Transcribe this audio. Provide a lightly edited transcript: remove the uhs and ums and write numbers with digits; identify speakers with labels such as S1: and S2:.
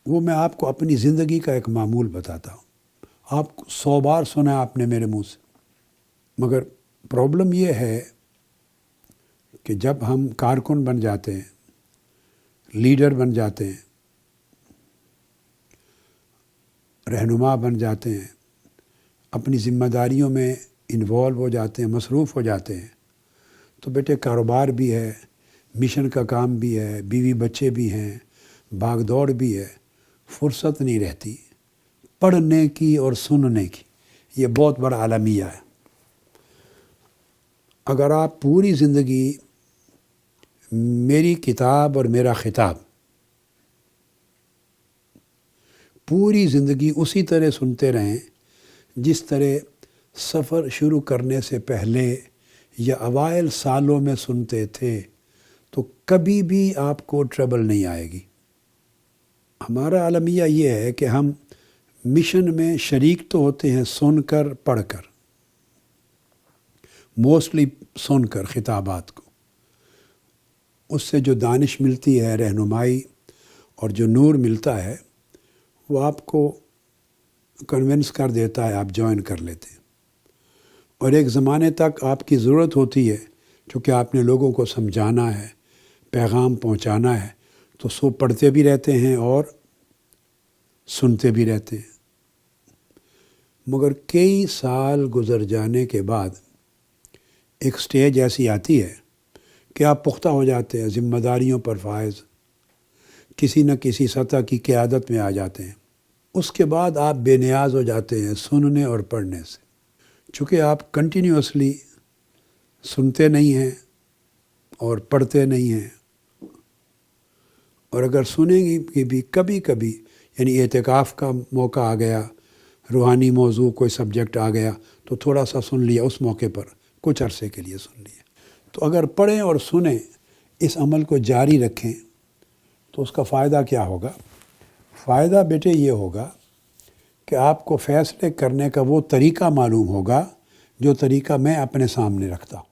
S1: وہ میں آپ کو اپنی زندگی کا ایک معمول بتاتا ہوں. آپ 100 بار سنا آپ نے میرے منہ سے، مگر پرابلم یہ ہے کہ جب ہم کارکن بن جاتے ہیں، لیڈر بن جاتے ہیں، رہنما بن جاتے ہیں، اپنی ذمہ داریوں میں انوالو ہو جاتے ہیں، مصروف ہو جاتے ہیں، تو بیٹے کاروبار بھی ہے، مشن کا کام بھی ہے، بیوی بچے بھی ہیں، بھاگ دوڑ بھی ہے، فرصت نہیں رہتی پڑھنے کی اور سننے کی. یہ بہت بڑا عالمیہ ہے. اگر آپ پوری زندگی میری کتاب اور میرا خطاب پوری زندگی اسی طرح سنتے رہیں جس طرح سفر شروع کرنے سے پہلے یا اوائل سالوں میں سنتے تھے، تو کبھی بھی آپ کو ٹربل نہیں آئے گی. ہمارا عالمیہ یہ ہے کہ ہم مشن میں شریک تو ہوتے ہیں سن کر پڑھ کر، موسٹلی سن کر خطابات کو. اس سے جو دانش ملتی ہے، رہنمائی اور جو نور ملتا ہے، وہ آپ کو کنونس کر دیتا ہے، آپ جوائن کر لیتے ہیں. اور ایک زمانے تک آپ کی ضرورت ہوتی ہے، چونکہ آپ نے لوگوں کو سمجھانا ہے، پیغام پہنچانا ہے، تو سو پڑھتے بھی رہتے ہیں اور سنتے بھی رہتے ہیں. مگر کئی سال گزر جانے کے بعد ایک سٹیج ایسی آتی ہے کہ آپ پختہ ہو جاتے ہیں، ذمہ داریوں پر فائز، کسی نہ کسی سطح کی قیادت میں آ جاتے ہیں. اس کے بعد آپ بے نیاز ہو جاتے ہیں سننے اور پڑھنے سے، چونکہ آپ کنٹینیوسلی سنتے نہیں ہیں اور پڑھتے نہیں ہیں. اور اگر سنیں گی بھی کبھی کبھی، یعنی اعتکاف کا موقع آ گیا، روحانی موضوع کوئی سبجیکٹ آ گیا، تو تھوڑا سا سن لیا اس موقع پر، کچھ عرصے کے لیے سن لیا. تو اگر پڑھیں اور سنیں، اس عمل کو جاری رکھیں، تو اس کا فائدہ کیا ہوگا؟ فائدہ بیٹے یہ ہوگا کہ آپ کو فیصلے کرنے کا وہ طریقہ معلوم ہوگا جو طریقہ میں اپنے سامنے رکھتا ہوں.